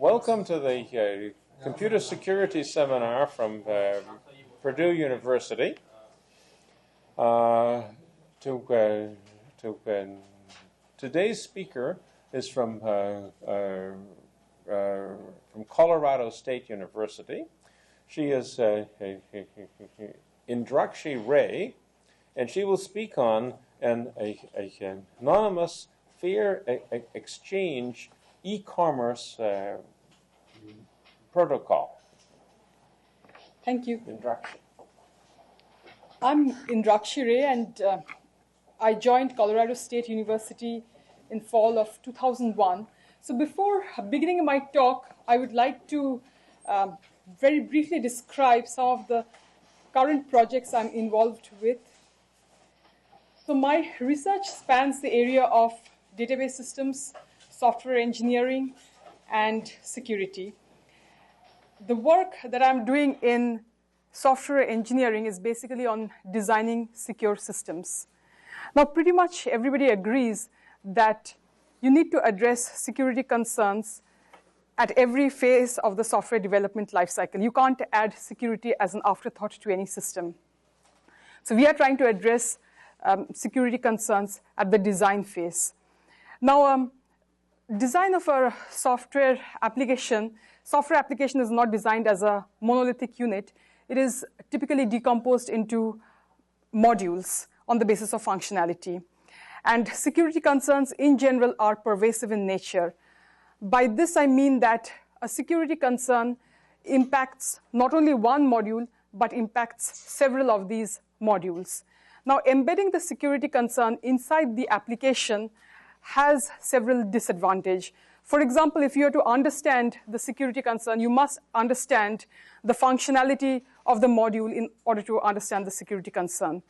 Welcome to the Computer Security Seminar from Purdue University. Today's speaker is from Colorado State University. She is Indrakshi Ray, and she will speak on an anonymous FairExchange e-commerce protocol. Thank you. Indrakshi. I'm Indrakshi Ray, and I joined Colorado State University in fall of 2001. So before beginning my talk, I would like to very briefly describe some of the current projects I'm involved with. So my research spans the area of database systems, software engineering, and security. The work that I'm doing in software engineering is basically on designing secure systems. Now, pretty much everybody agrees that you need to address security concerns at every phase of the software development lifecycle. You can't add security as an afterthought to any system. So we are trying to address security concerns at the design phase. Now, design of a software application is not designed as a monolithic unit. It is typically decomposed into modules on the basis of functionality. And security concerns in general are pervasive in nature. By this, I mean that a security concern impacts not only one module, but impacts several of these modules. Now, embedding the security concern inside the application has several disadvantages. For example, if you are to understand the security concern, you must understand the functionality of the module in order to understand the security concern.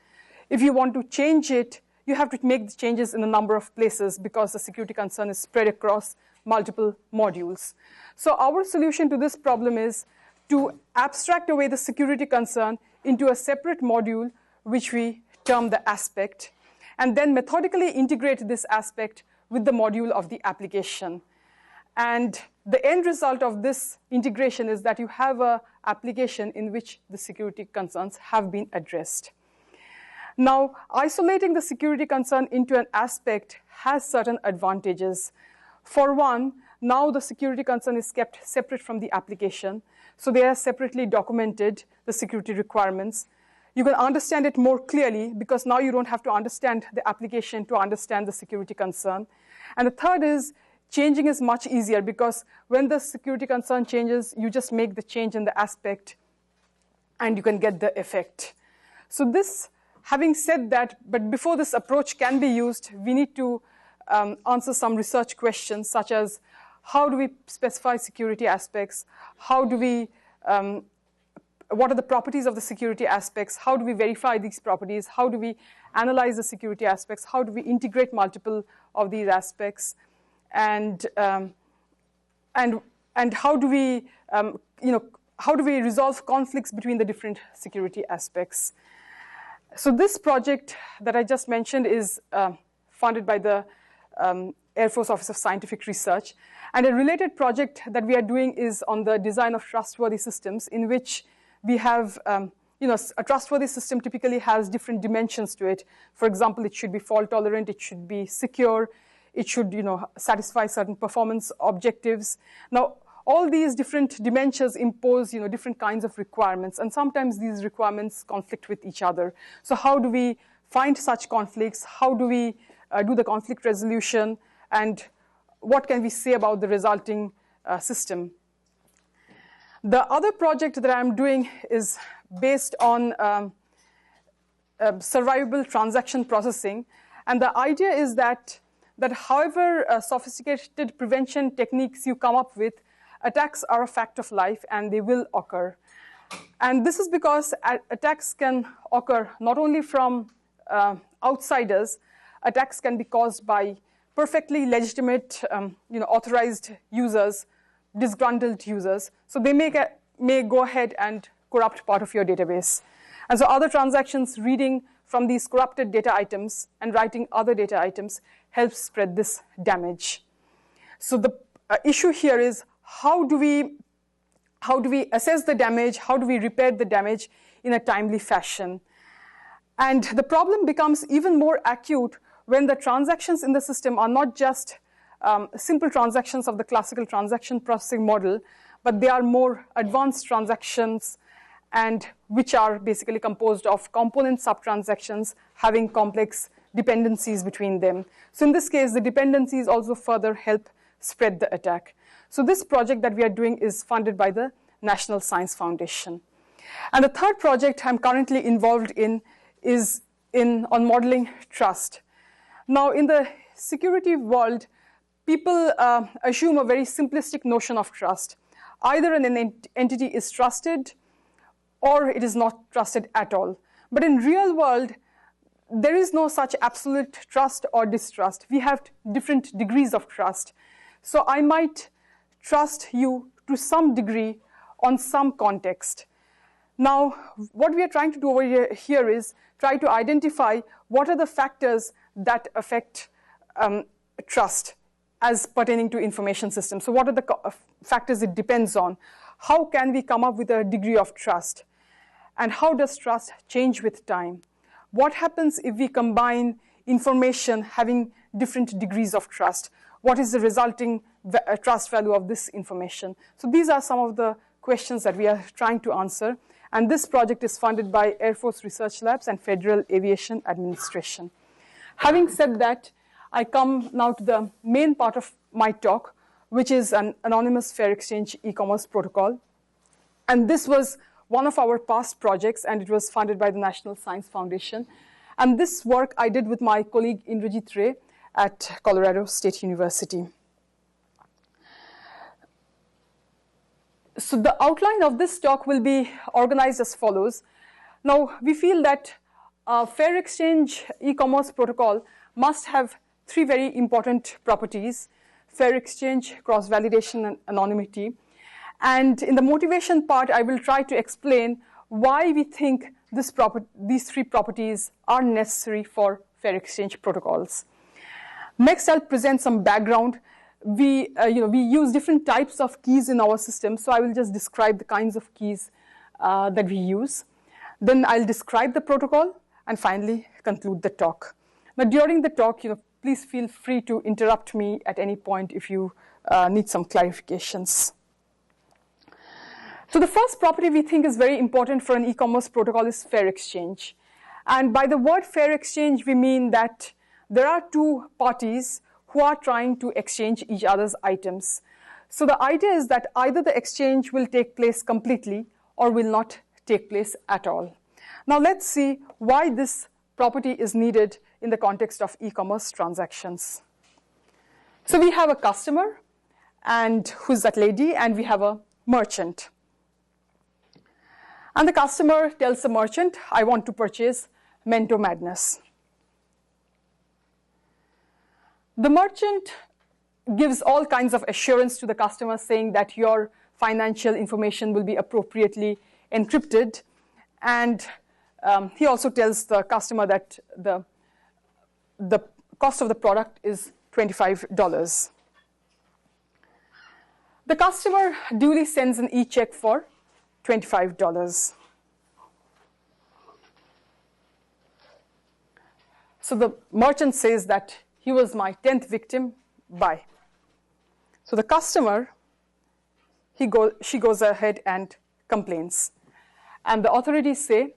If you want to change it, you have to make the changes in a number of places because the security concern is spread across multiple modules. So our solution to this problem is to abstract away the security concern into a separate module, which we term the aspect, and then methodically integrate this aspect with the module of the application. And the end result of this integration is that you have an application in which the security concerns have been addressed. Now, isolating the security concern into an aspect has certain advantages. For one, now the security concern is kept separate from the application, so they are separately documented, the security requirements. You can understand it more clearly because now you don't have to understand the application to understand the security concern. And the third is changing is much easier because when the security concern changes, you just make the change in the aspect and you can get the effect. So this, having said that, but before this approach can be used, we need to answer some research questions such as how do we specify security aspects? How do we what are the properties of the security aspects? How do we verify these properties? How do we analyze the security aspects? How do we integrate multiple of these aspects? And how do we how do we resolve conflicts between the different security aspects? So this project that I just mentioned is funded by the Air Force Office of Scientific Research, and a related project that we are doing is on the design of trustworthy systems, in which we have, a trustworthy system typically has different dimensions to it. For example, it should be fault tolerant, it should be secure, it should, satisfy certain performance objectives. Now, all these different dimensions impose, different kinds of requirements, and sometimes these requirements conflict with each other. So how do we find such conflicts? How do we do the conflict resolution? And what can we say about the resulting system? The other project that I'm doing is based on survivable transaction processing. And the idea is that however sophisticated prevention techniques you come up with, attacks are a fact of life and they will occur. And this is because attacks can occur not only from outsiders, attacks can be caused by perfectly legitimate, authorized users, disgruntled users. So they may go ahead and corrupt part of your database. And so other transactions reading from these corrupted data items and writing other data items helps spread this damage. So the issue here is how do we assess the damage? How do we repair the damage in a timely fashion? And the problem becomes even more acute when the transactions in the system are not just simple transactions of the classical transaction processing model, but they are more advanced transactions, and which are basically composed of component subtransactions having complex dependencies between them. So in this case, the dependencies also further help spread the attack. So this project that we are doing is funded by the National Science Foundation. And the third project I'm currently involved in is on modeling trust. Now, in the security world, people assume a very simplistic notion of trust. Either an entity is trusted or it is not trusted at all. But in real world, there is no such absolute trust or distrust. We have different degrees of trust. So I might trust you to some degree on some context. Now, what we are trying to do over here is try to identify what are the factors that affect trust as pertaining to information systems. So what are the factors it depends on? How can we come up with a degree of trust? And how does trust change with time? What happens if we combine information having different degrees of trust? What is the resulting trust value of this information? So these are some of the questions that we are trying to answer. And this project is funded by Air Force Research Labs and Federal Aviation Administration. Having said that, I come now to the main part of my talk, which is an anonymous FairExchange e-commerce protocol. And this was one of our past projects, and it was funded by the National Science Foundation. And this work I did with my colleague Indrakshi at Colorado State University. So the outline of this talk will be organized as follows. Now, we feel that a FairExchange e-commerce protocol must have three very important properties: FairExchange, CrossValidation, and anonymity. And in the motivation part, I will try to explain why we think these three properties are necessary for FairExchange protocols. Next, I'll present some background. We use different types of keys in our system, so I will just describe the kinds of keys that we use. Then I'll describe the protocol, and finally conclude the talk. Now, during the talk, please feel free to interrupt me at any point if you need some clarifications. So the first property we think is very important for an e-commerce protocol is FairExchange. And by the word FairExchange, we mean that there are two parties who are trying to exchange each other's items. So the idea is that either the exchange will take place completely or will not take place at all. Now let's see why this property is needed in the context of e-commerce transactions. So we have a customer, and who's that lady, and we have a merchant. And the customer tells the merchant, I want to purchase Mento Madness. The merchant gives all kinds of assurance to the customer, saying that your financial information will be appropriately encrypted. And he also tells the customer that the cost of the product is $25. The customer duly sends an e-check for $25. So the merchant says that he was my 10th victim, bye. So the customer, she goes ahead and complains. And the authorities say,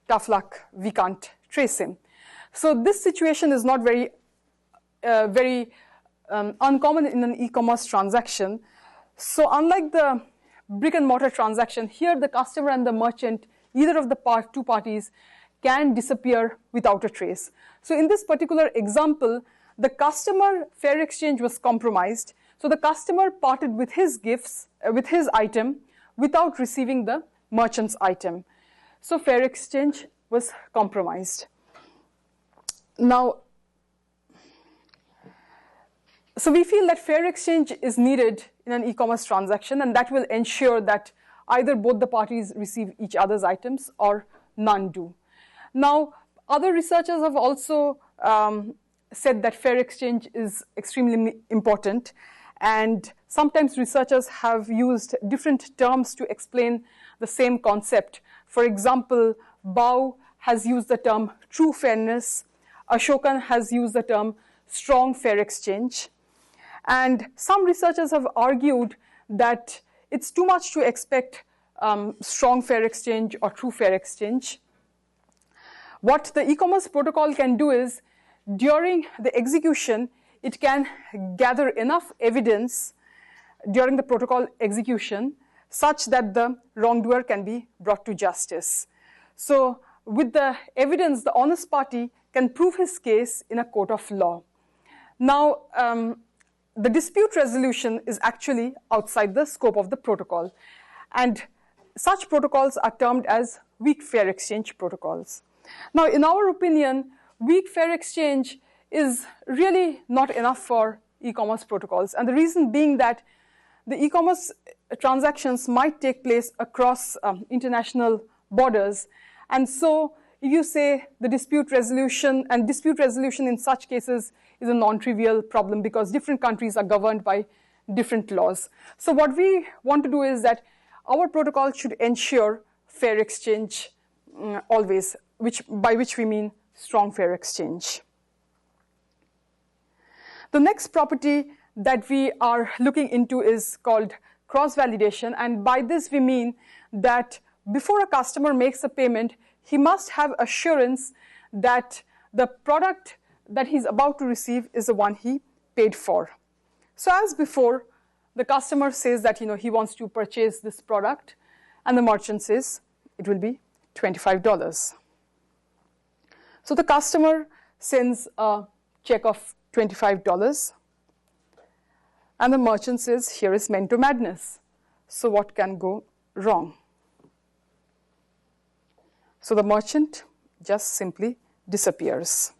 tough luck, we can't trace him. So this situation is not very uncommon in an e-commerce transaction. So unlike the brick and mortar transaction, here the customer and the merchant, either of the two parties, can disappear without a trace. So in this particular example, the customer FairExchange was compromised. So the customer parted with his gifts, with his item, without receiving the merchant's item. So FairExchange was compromised. Now, so we feel that FairExchange is needed in an e-commerce transaction, and that will ensure that either both the parties receive each other's items or none do. Now, other researchers have also said that FairExchange is extremely important, And sometimes researchers have used different terms to explain the same concept. For example, Bao has used the term true fairness. Ashokan has used the term strong fair exchange. And some researchers have argued that it's too much to expect strong fair exchange or true fair exchange. What the e-commerce protocol can do is, during the execution, it can gather enough evidence during the protocol execution such that the wrongdoer can be brought to justice. So with the evidence, the honest party can prove his case in a court of law. Now, the dispute resolution is actually outside the scope of the protocol. And such protocols are termed as weak fair exchange protocols. Now, in our opinion, weak fair exchange is really not enough for e-commerce protocols. And the reason being that the e-commerce transactions might take place across international borders. And so if you say the dispute resolution, and dispute resolution in such cases is a non-trivial problem because different countries are governed by different laws. So what we want to do is that our protocol should ensure fair exchange always, by which we mean strong fair exchange. The next property that we are looking into is called cross-validation, and by this we mean that before a customer makes a payment, he must have assurance that the product that he's about to receive is the one he paid for. So as before, the customer says that he wants to purchase this product, and the merchant says it will be $25. So the customer sends a check of $25, and the merchant says, here is Mento Madness. So what can go wrong? So the merchant just simply disappears.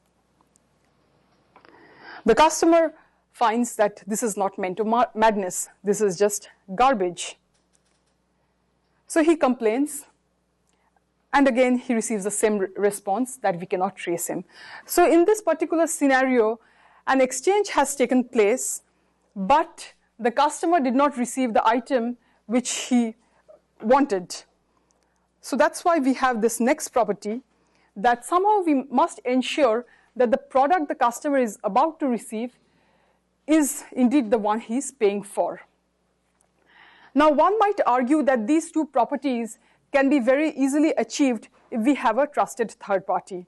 The customer finds that this is not Mento Madness, this is just garbage. So he complains, and again he receives the same response that we cannot trace him. So in this particular scenario, an exchange has taken place, but the customer did not receive the item which he wanted. So that's why we have this next property, that somehow we must ensure that the product the customer is about to receive is indeed the one he's paying for. Now, one might argue that these two properties can be very easily achieved if we have a trusted third party.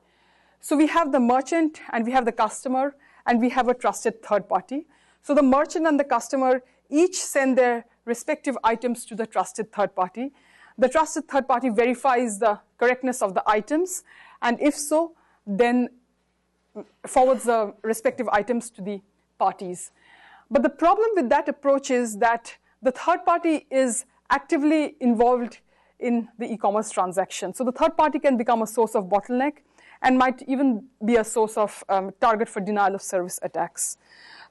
So we have the merchant, and we have the customer, and we have a trusted third party. So the merchant and the customer each send their respective items to the trusted third party. The trusted third party verifies the correctness of the items, and if so, then forwards the respective items to the parties. But the problem with that approach is that the third party is actively involved in the e-commerce transaction. So the third party can become a source of bottleneck and might even be a source of target for denial of service attacks.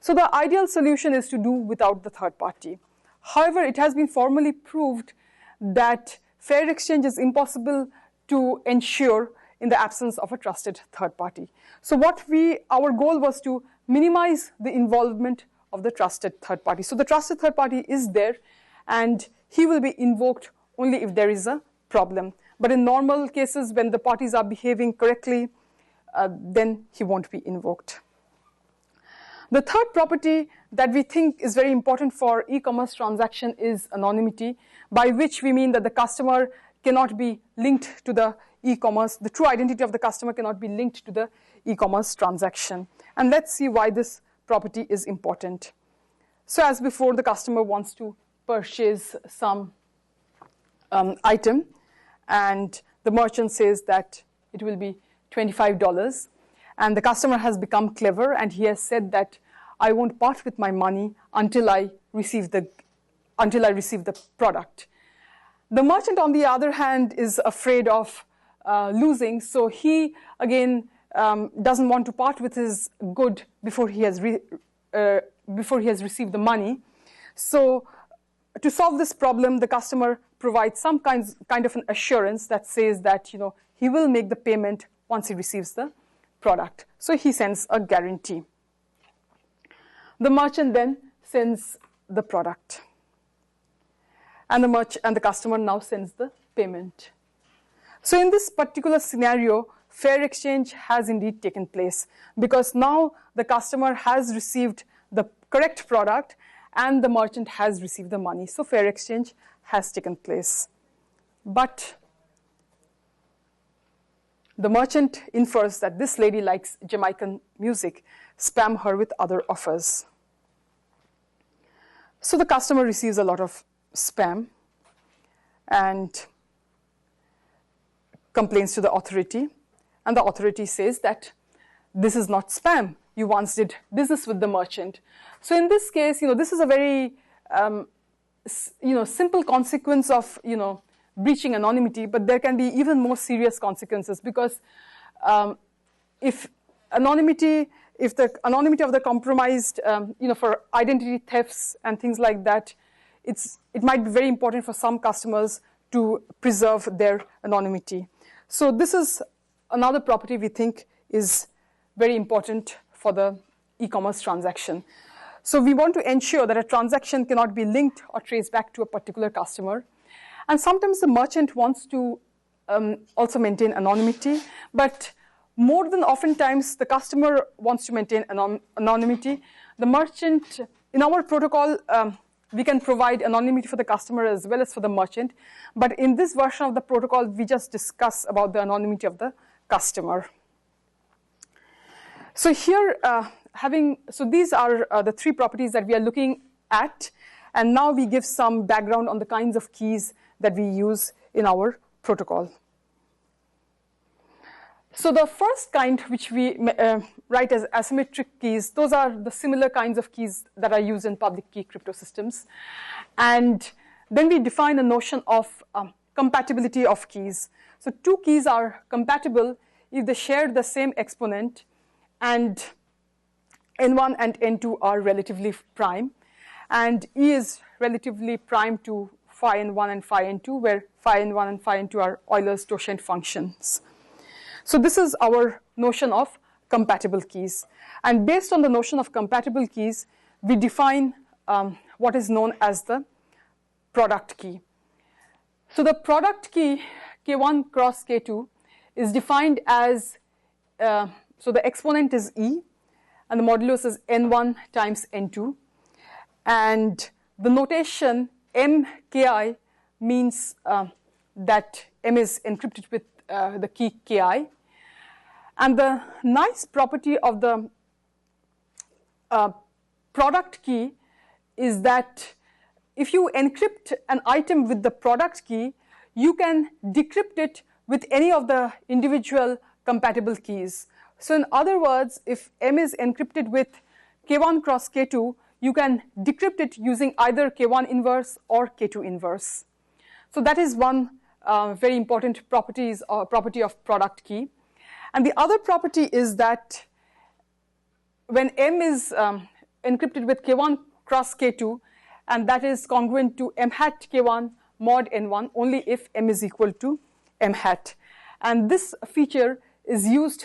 So the ideal solution is to do without the third party. However, it has been formally proved that fair exchange is impossible to ensure in the absence of a trusted third party. So our goal was to minimize the involvement of the trusted third party. So the trusted third party is there, and he will be invoked only if there is a problem. But in normal cases, when the parties are behaving correctly, then he won't be invoked. The third property that we think is very important for e-commerce transaction is anonymity, by which we mean that the customer cannot be linked to the e-commerce. The true identity of the customer cannot be linked to the e-commerce transaction. And let's see why this property is important. So as before, the customer wants to purchase some item, and the merchant says that it will be $25. And the customer has become clever, and he has said that I won't part with my money until I receive the product. The merchant, on the other hand, is afraid of losing, so he again doesn't want to part with his good before he has received the money. So to solve this problem, the customer provides some kind of an assurance that says that he will make the payment once he receives the product. So he sends a guarantee. The merchant then sends the product. And the customer now sends the payment. So in this particular scenario, fair exchange has indeed taken place, because now the customer has received the correct product and the merchant has received the money. So fair exchange has taken place. But the merchant infers that this lady likes Jamaican music, spam her with other offers. So the customer receives a lot of spam and complains to the authority, and the authority says that this is not spam. You once did business with the merchant. So in this case, this is a very simple consequence of breaching anonymity, but there can be even more serious consequences, because if the anonymity of the compromised, for identity thefts and things like that, it might be very important for some customers to preserve their anonymity. So this is another property we think is very important for the e-commerce transaction. So we want to ensure that a transaction cannot be linked or traced back to a particular customer. And sometimes the merchant wants to also maintain anonymity, but more than oftentimes the customer wants to maintain anonymity. The merchant, in our protocol, we can provide anonymity for the customer as well as for the merchant. But in this version of the protocol, we just discuss about the anonymity of the customer. So here, these are the three properties that we are looking at. And now we give some background on the kinds of keys that we use in our protocol. So the first kind, which we write as asymmetric keys, those are the similar kinds of keys that are used in public key crypto systems. And then we define a notion of compatibility of keys. So two keys are compatible if they share the same exponent and n1 and n2 are relatively prime. And E is relatively prime to phi n1 and phi n2, where phi n1 and phi n2 are Euler's totient functions. So this is our notion of compatible keys. And based on the notion of compatible keys, we define what is known as the product key. So the product key, K1 cross K2, is defined as, so the exponent is E, and the modulus is N1 times N2. And the notation MKI means that M is encrypted with the key KI. And the nice property of the product key is that if you encrypt an item with the product key, you can decrypt it with any of the individual compatible keys. So in other words, if M is encrypted with K1 cross K2, you can decrypt it using either K1 inverse or K2 inverse. So that is one very important property of product key. And the other property is that when M is encrypted with K1 cross K2, and that is congruent to M hat K1 mod N1 only if M is equal to M hat. And this feature is used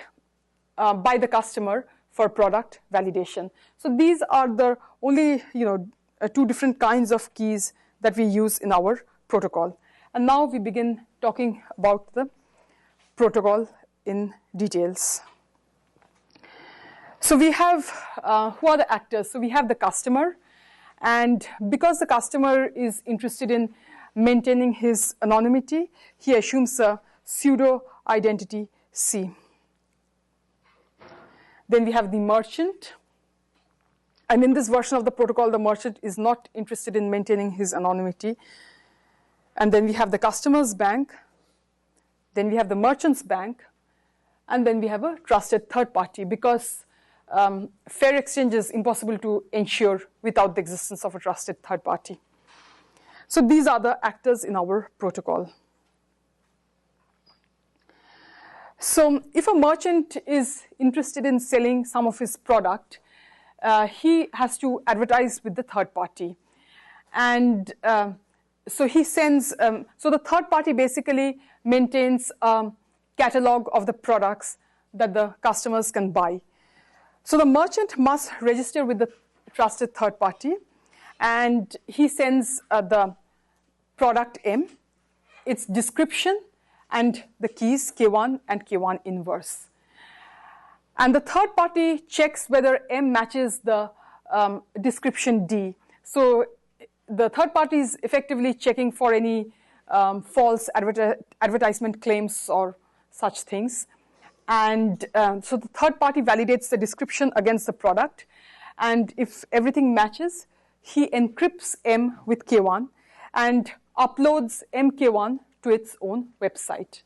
by the customer for product validation. So these are the only two different kinds of keys that we use in our protocol. And now we begin talking about the protocol in details. So we have, who are the actors? So we have the customer, and because the customer is interested in maintaining his anonymity, he assumes a pseudo identity C. Then we have the merchant, and in this version of the protocol, the merchant is not interested in maintaining his anonymity. And then we have the customer's bank, then we have the merchant's bank, and then we have a trusted third party, because fair exchange is impossible to ensure without the existence of a trusted third party. So these are the actors in our protocol. So if a merchant is interested in selling some of his product, he has to advertise with the third party. And so he sends, so the third party basically maintains a catalog of the products that the customers can buy. So the merchant must register with the trusted third party, and he sends the product M, its description, and the keys K1 and K1 inverse. And the third party checks whether M matches the description D. So the third party is effectively checking for any false advertisement claims or such things. And so the third party validates the description against the product. And if everything matches, he encrypts M with K1 and uploads MK1 to its own website.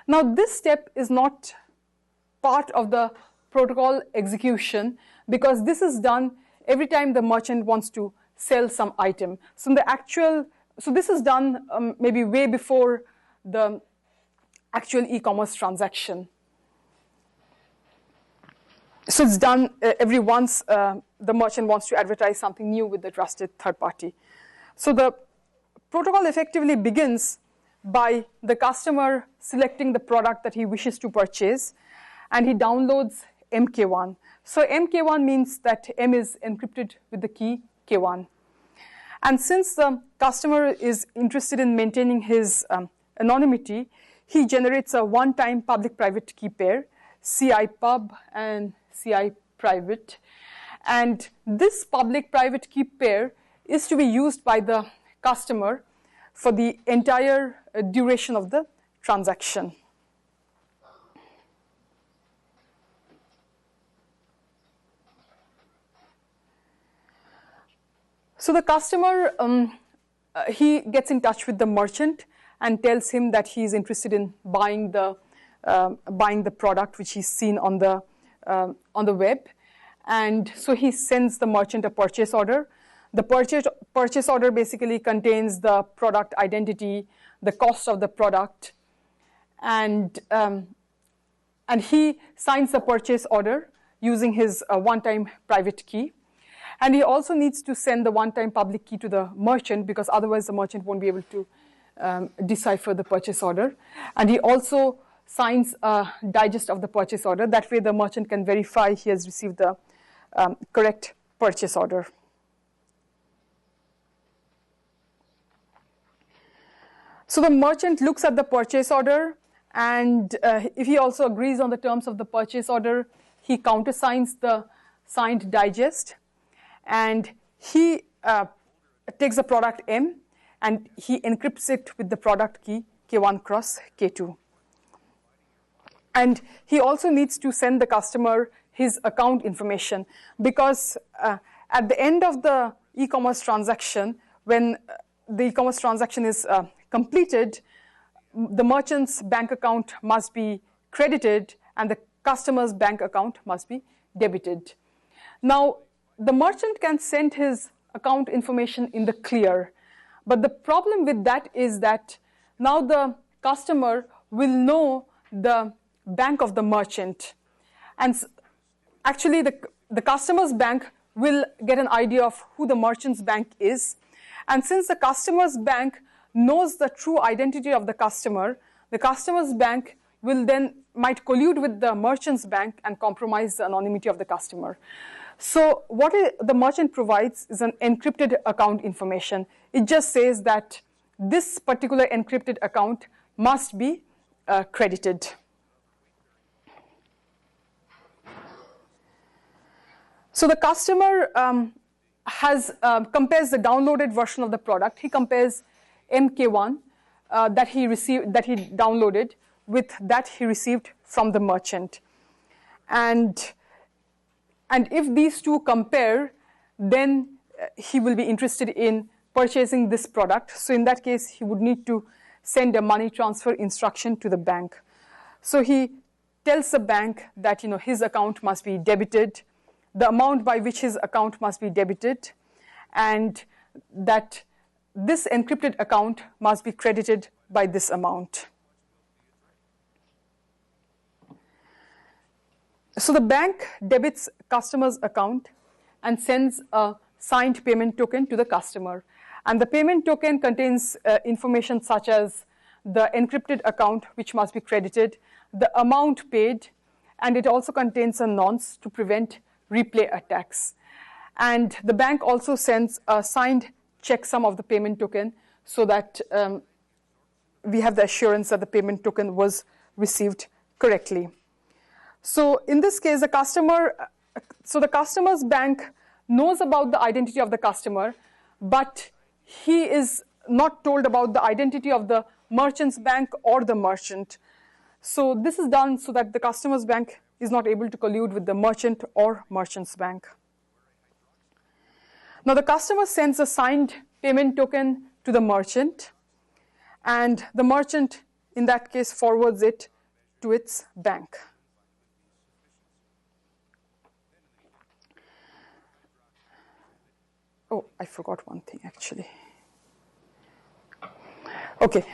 Now, this step is not part of the protocol execution because this is done every time the merchant wants to sell some item. So this is done maybe way before the actual e-commerce transaction. So it's done every once the merchant wants to advertise something new with the trusted third party. So the protocol effectively begins by the customer selecting the product that he wishes to purchase, and he downloads MK1. So MK1 means that M is encrypted with the key K1. And since the customer is interested in maintaining his anonymity, he generates a one-time public-private key pair, CI pub and CI private. And this public-private key pair is to be used by the customer for the entire duration of the transaction. So the customer, he gets in touch with the merchant and tells him that he is interested in buying the product which he's seen on the web. And so he sends the merchant a purchase order. The purchase order basically contains the product identity, the cost of the product, and he signs the purchase order using his one-time private key. And he also needs to send the one-time public key to the merchant because otherwise the merchant won't be able to decipher the purchase order. And he also signs a digest of the purchase order. That way the merchant can verify he has received the correct purchase order. So the merchant looks at the purchase order, and if he also agrees on the terms of the purchase order, he countersigns the signed digest, and he takes the product M, and he encrypts it with the product key K1 cross K2. And he also needs to send the customer his account information because at the end of the e-commerce transaction, when the e-commerce transaction is completed, the merchant's bank account must be credited and the customer's bank account must be debited. Now, the merchant can send his account information in the clear, but the problem with that is that now the customer will know the bank of the merchant. And actually, the customer's bank will get an idea of who the merchant's bank is. And since the customer's bank knows the true identity of the customer's bank will then might collude with the merchant's bank and compromise the anonymity of the customer. So what the merchant provides is an encrypted account information. It just says that this particular encrypted account must be credited. So the customer compares the downloaded version of the product. He compares MK1 that he downloaded with that he received from the merchant. And if these two compare, then he will be interested in purchasing this product. So in that case, he would need to send a money transfer instruction to the bank. So he tells the bank that his account must be debited, the amount by which his account must be debited, and that this encrypted account must be credited by this amount. So the bank debits customer's account and sends a signed payment token to the customer. And the payment token contains information such as the encrypted account, which must be credited, the amount paid, and it also contains a nonce to prevent replay attacks. And the bank also sends a signed checksum of the payment token so that we have the assurance that the payment token was received correctly. So in this case, the customer's bank knows about the identity of the customer, but he is not told about the identity of the merchant's bank or the merchant. So this is done so that the customer's bank is not able to collude with the merchant or merchant's bank. Now the customer sends a signed payment token to the merchant, and the merchant in that case forwards it to its bank. Oh, I forgot one thing actually. Okay,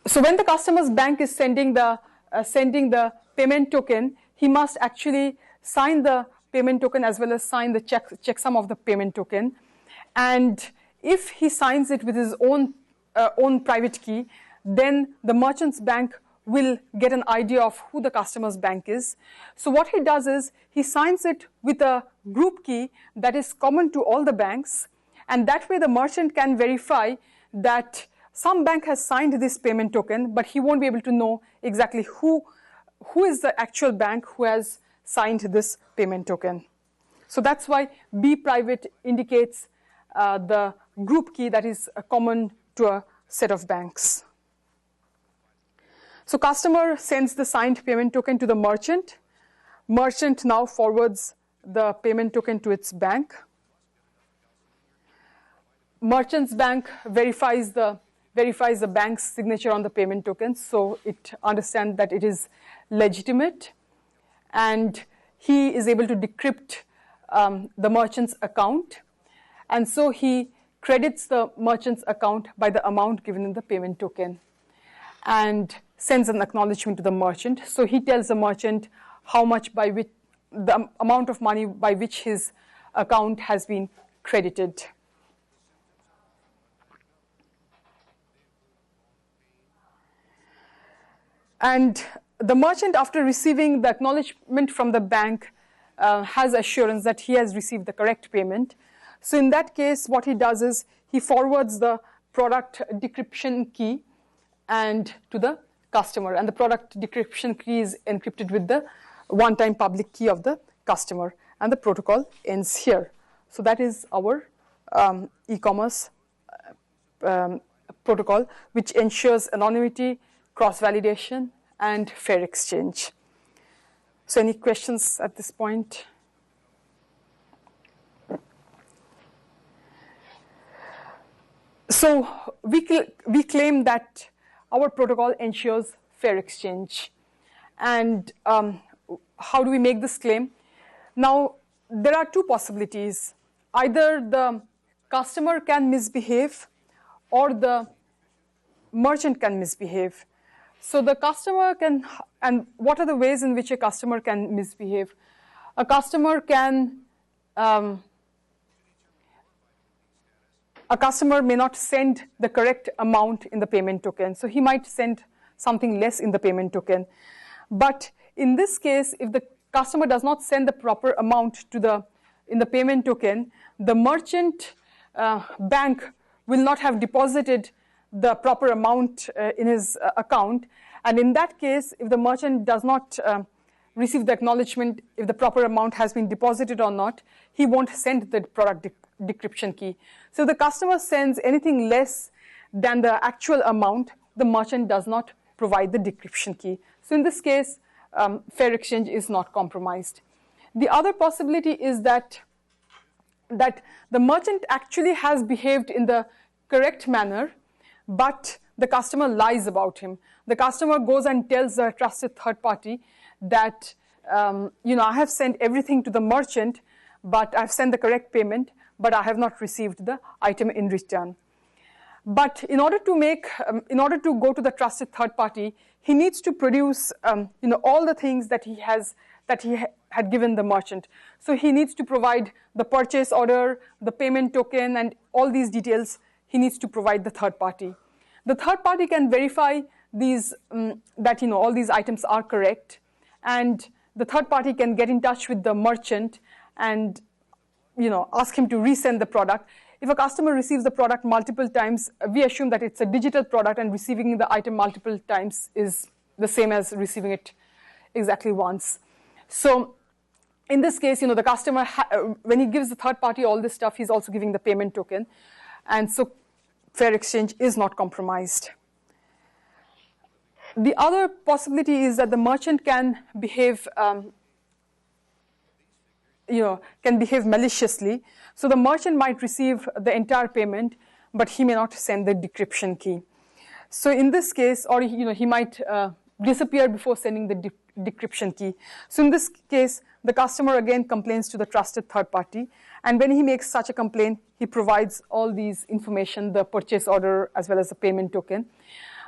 so when the customer's bank is sending the payment token, he must actually sign the payment token as well as sign the checksum of the payment token. And if he signs it with his own private key, then the merchant's bank will get an idea of who the customer's bank is. So what he does is he signs it with a group key that is common to all the banks, and that way the merchant can verify that some bank has signed this payment token, but he won't be able to know exactly who is the actual bank who has signed this payment token. So that's why B private indicates the group key that is common to a set of banks. So customer sends the signed payment token to the merchant. Merchant now forwards the payment token to its bank. Merchant's bank verifies the bank's signature on the payment token, so it understands that it is legitimate, and he is able to decrypt the merchant's account, and so he credits the merchant's account by the amount given in the payment token and sends an acknowledgement to the merchant. So he tells the merchant how much the amount of money by which his account has been credited. And the merchant, after receiving the acknowledgement from the bank, has assurance that he has received the correct payment. So in that case, what he does is he forwards the product decryption key to the customer, and the product decryption key is encrypted with the one-time public key of the customer, and the protocol ends here. So that is our e-commerce protocol, which ensures anonymity, CrossValidation, and FairExchange. So any questions at this point? So we claim that our protocol ensures fair exchange. And how do we make this claim? Now, there are two possibilities. Either the customer can misbehave or the merchant can misbehave. So the customer can, and what are the ways in which a customer can misbehave? A customer may not send the correct amount in the payment token. So he might send something less in the payment token. But in this case, if the customer does not send the proper amount in the payment token, the merchant bank will not have deposited the proper amount in his account. And in that case, if the merchant does not receive the acknowledgement if the proper amount has been deposited or not, he won't send the product decryption key. So if the customer sends anything less than the actual amount, the merchant does not provide the decryption key. So in this case, fair exchange is not compromised. The other possibility is that the merchant actually has behaved in the correct manner, but the customer lies about him. The customer goes and tells the trusted third party that, I have sent everything to the merchant, but I've sent the correct payment, but I have not received the item in return. But in order to go to the trusted third party, he needs to produce, all the things that he had given the merchant. So he needs to provide the purchase order, the payment token, and all these details he needs to provide the third party. The third party can verify these, that all these items are correct, and the third party can get in touch with the merchant and ask him to resend the product. If a customer receives the product multiple times, we assume that it's a digital product, and receiving the item multiple times is the same as receiving it exactly once. So in this case, the customer, when he gives the third party all this stuff, he's also giving the payment token. And so FairExchange is not compromised. The other possibility is that the merchant can behave maliciously. So the merchant might receive the entire payment, but he may not send the decryption key. So in this case, or he might disappear before sending the decryption key. So in this case, the customer again complains to the trusted third party, and when he makes such a complaint, he provides all these information, the purchase order as well as the payment token.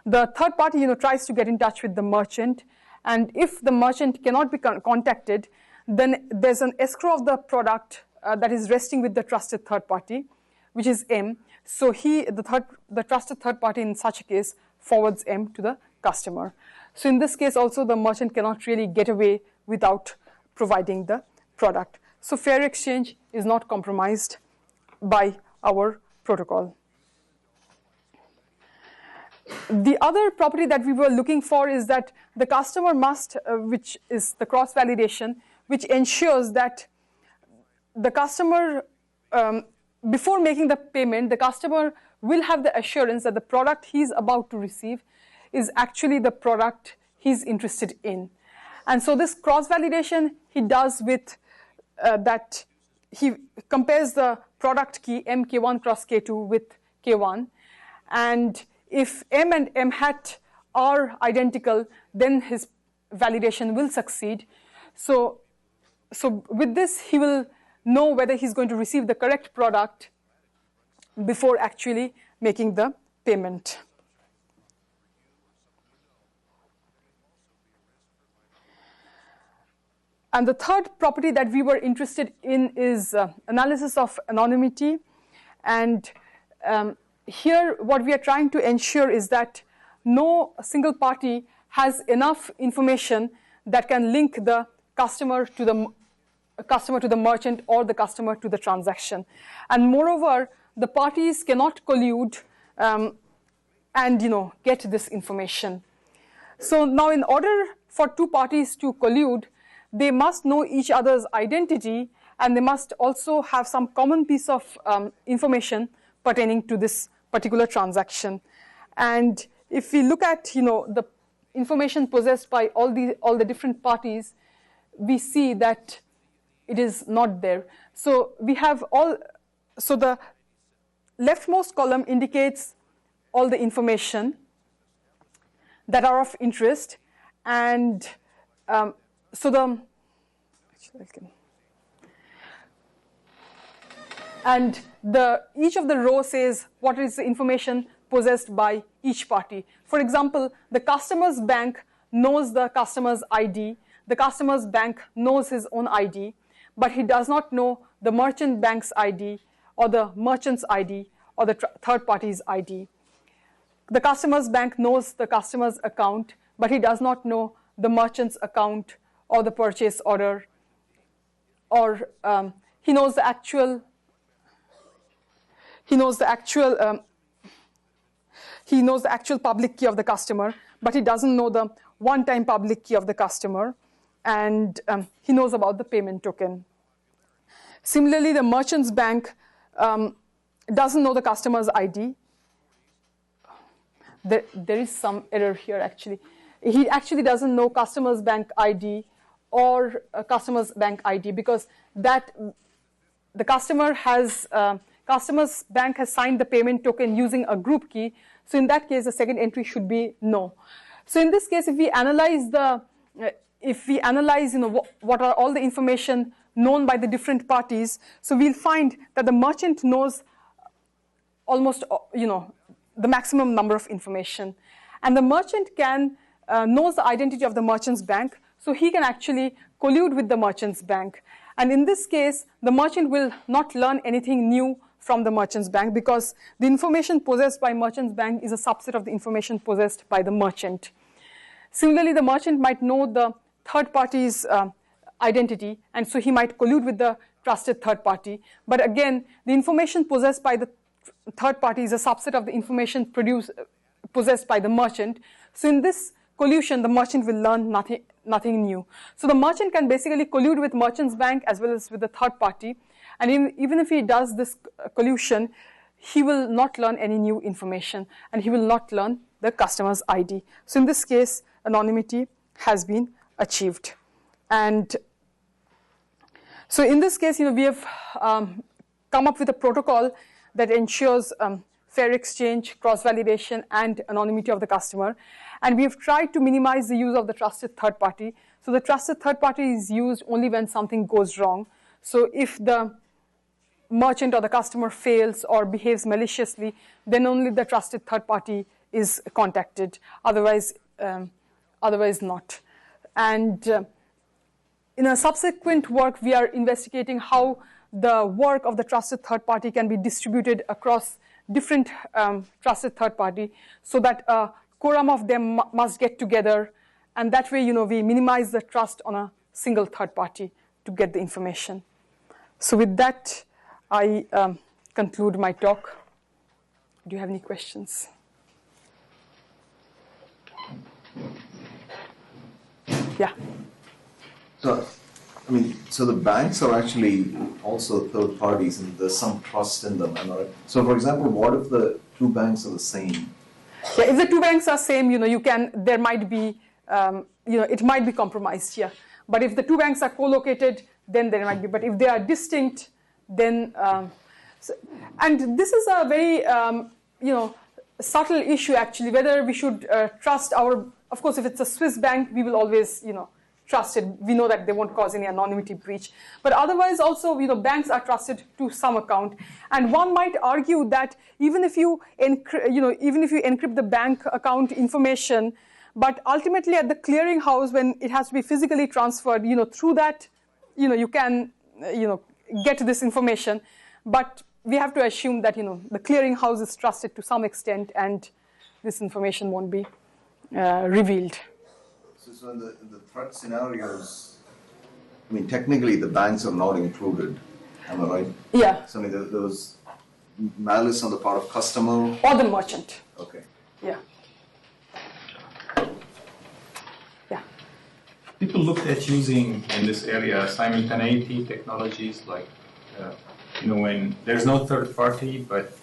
The third party tries to get in touch with the merchant, and if the merchant cannot be contacted, then there's an escrow of the product that is resting with the trusted third party, which is M. So the trusted third party in such a case forwards M to the customer. So in this case also, the merchant cannot really get away without providing the product. So FairExchange is not compromised by our protocol. The other property that we were looking for is that the customer must, which is the cross-validation, which ensures that the customer, before making the payment, the customer will have the assurance that the product he's about to receive is actually the product he's interested in. And so this cross-validation he does with that he compares the product key MK1 cross K2 with K1, and if M and M hat are identical, then his validation will succeed. So with this, he will know whether he's going to receive the correct product before actually making the payment. And the third property that we were interested in is analysis of anonymity. And here what we are trying to ensure is that no single party has enough information that can link the customer to the merchant or the customer to the transaction. And moreover, the parties cannot collude and get this information. So now in order for two parties to collude, they must know each other's identity, and they must also have some common piece of information pertaining to this particular transaction. And if we look at the information possessed by all the different parties, we see that it is not there. So we have so the leftmost column indicates all the information that are of interest, and each of the rows says what is the information possessed by each party. For example, the customer's bank knows the customer's ID, the customer's bank knows his own ID, but he does not know the merchant bank's ID or the merchant's ID or the third party's ID. The customer's bank knows the customer's account, but he does not know the merchant's account or the purchase order, or he knows the actual public key of the customer, but he doesn't know the one-time public key of the customer, and he knows about the payment token. Similarly, the merchant's bank doesn't know the customer's ID. There is some error here actually. He actually doesn't know customer's bank ID or customer's bank ID, because that the customer's bank has signed the payment token using a group key. So in that case, the second entry should be no. So in this case, if we analyze what are all the information known by the different parties, so we'll find that the merchant knows almost the maximum number of information, and the merchant knows the identity of the merchant's bank, so he can actually collude with the merchant's bank. And in this case, the merchant will not learn anything new from the merchant's bank, because the information possessed by merchant's bank is a subset of the information possessed by the merchant. Similarly, the merchant might know the third party's identity, and so he might collude with the trusted third party. But again, the information possessed by the third party is a subset of the information possessed by the merchant. So in this collusion, the merchant will learn nothing new. So the merchant can basically collude with merchant's bank as well as with the third party. And even if he does this collusion, he will not learn any new information, and he will not learn the customer's ID. So in this case, anonymity has been achieved. And so in this case, we have come up with a protocol that ensures fair exchange, cross-validation, and anonymity of the customer. And we have tried to minimize the use of the trusted third party. So the trusted third party is used only when something goes wrong. So if the merchant or the customer fails or behaves maliciously, then only the trusted third party is contacted. Otherwise not. And in a subsequent work, we are investigating how the work of the trusted third party can be distributed across different trusted third party, so that a quorum of them must get together, and that way, we minimize the trust on a single third party to get the information. So with that, I conclude my talk. Do you have any questions? Yeah. So the banks are actually also third parties, and there's some trust in them. So, for example, what if the two banks are the same? Yeah, if the two banks are same, there might be, it might be compromised here. But if the two banks are co-located, then there might be. But if they are distinct, then, and this is a very, subtle issue actually, whether we should trust of course, if it's a Swiss bank, we will always, trust it. We know that they won't cause any anonymity breach. But otherwise also, banks are trusted to some account. And one might argue that even if you encrypt the bank account information, but ultimately at the clearinghouse, when it has to be physically transferred, through that, you can, get this information. But we have to assume that, the clearinghouse is trusted to some extent, and this information won't be revealed. So in the threat scenarios, technically the banks are not included, am I right? Yeah. So there was malice on the part of customer? Or the merchant. Okay. Yeah. Yeah. People looked at using in this area simultaneity technologies, like, when there's no third party, but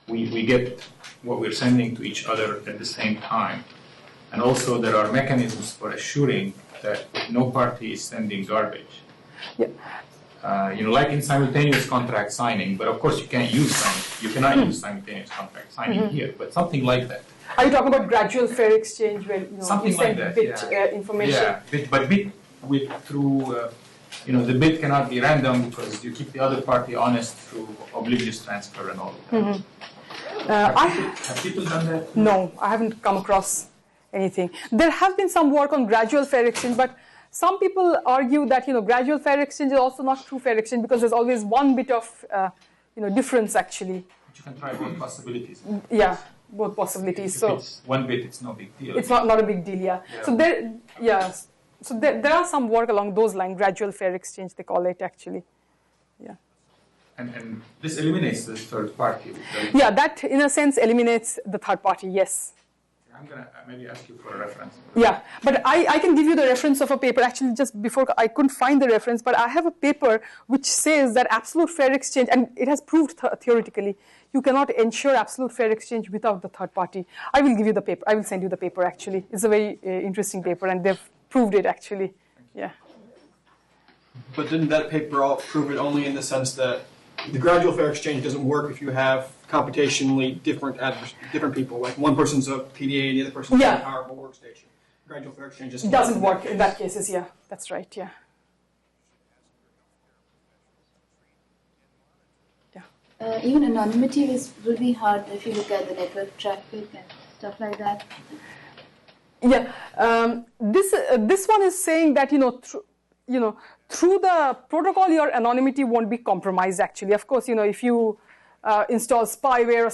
we get what we're sending to each other at the same time. And also there are mechanisms for assuring that no party is sending garbage. Yeah. Like in simultaneous contract signing, but of course you cannot use simultaneous contract signing here, but something like that. Are you talking about gradual fair exchange where something you send like that, bit information? Yeah, but bit through the bit cannot be random because you keep the other party honest through oblivious transfer and all of that. Have people done that? No, I haven't come across anything. There have been some work on gradual fair exchange, but some people argue that gradual fair exchange is also not true fair exchange because there's always one bit of difference actually. But you can try both possibilities. Yeah, both possibilities. If it's one bit, it's no big deal. It's not a big deal. Yeah. So there are some work along those lines. Gradual fair exchange they call it actually. Yeah. And this eliminates the third party. Yeah, that in a sense eliminates the third party. Yes. I'm going to maybe ask you for a reference. Yeah, but I can give you the reference of a paper. Actually, just before, I couldn't find the reference, but I have a paper which says that absolute fair exchange, and it has proved theoretically, you cannot ensure absolute fair exchange without the third party. I will give you the paper. I will send you the paper, actually. It's a very interesting paper, and they've proved it, actually. Yeah. But didn't that paper prove it only in the sense that the gradual fair exchange doesn't work if you have computationally different people, like one person's a PDA and the other person's a powerful workstation. Gradual fair exchange doesn't work in that cases. Yeah, that's right. Yeah. Yeah. Even anonymity will be hard if you look at the network traffic and stuff like that. Yeah. This one is saying that through the protocol, your anonymity won't be compromised. Actually, of course, if you install spyware,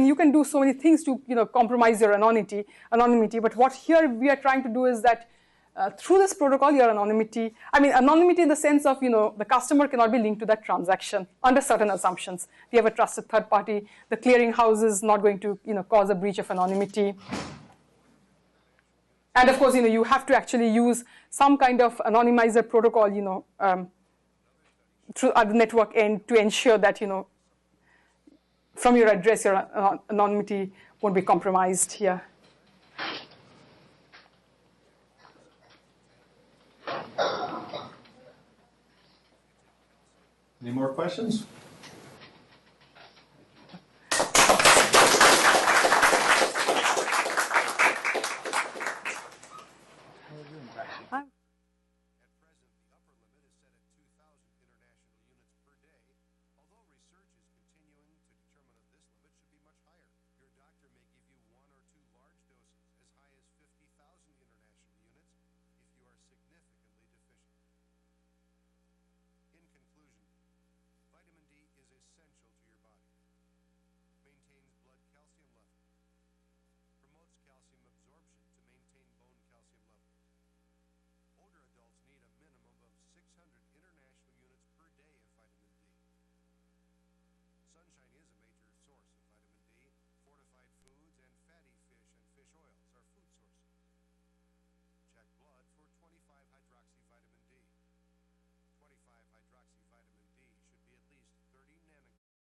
you can do so many things to compromise your anonymity. But what here we are trying to do is that through this protocol, your anonymity, anonymity in the sense of, the customer cannot be linked to that transaction under certain assumptions. If you have a trusted third party, the clearing house is not going to, cause a breach of anonymity. And of course, you have to actually use some kind of anonymizer protocol, through at the network end to ensure that, from your address, your anonymity won't be compromised here. Any more questions?